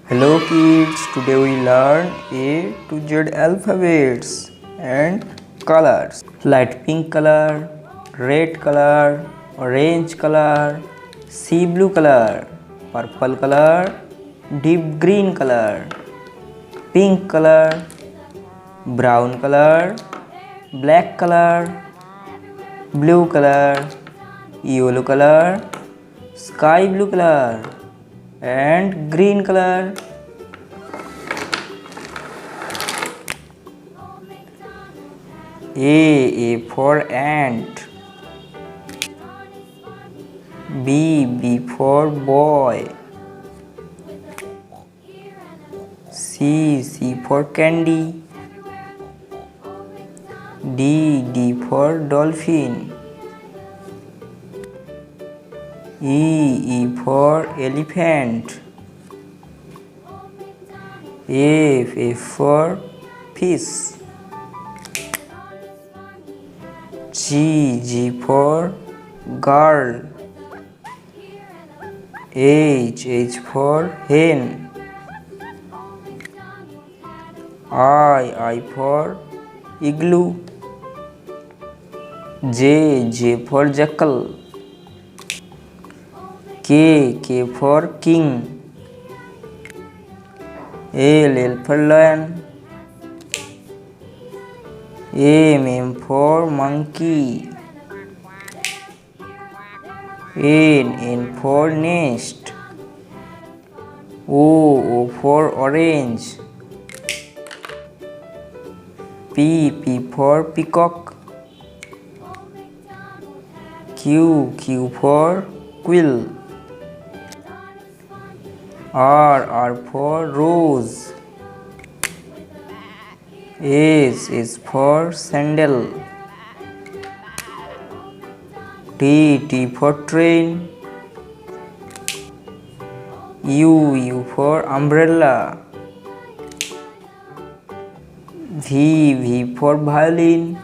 Hello kids, today we learn A to Z alphabets and colors. Light pink color, red color, orange color, sea blue color, purple color, deep green color, pink color, brown color, black color, blue color, yellow color, sky blue color and green color. A for ant. B for boy. C for candy. D for dolphin. E for elephant. F for fish. G for girl. H for hen. I for igloo. J for jackal. K for king. L for lion. M for monkey. N for nest. O for orange. P for peacock. Q for quill. R for rose. S for sandal. T for train. U for umbrella. V for violin.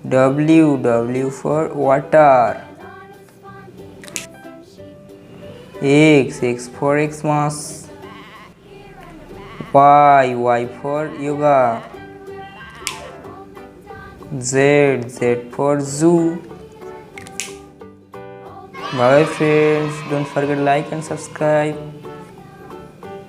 W for water. X for Xmas. Y for yoga. Z for zoo. Bye friends, don't forget to like and subscribe.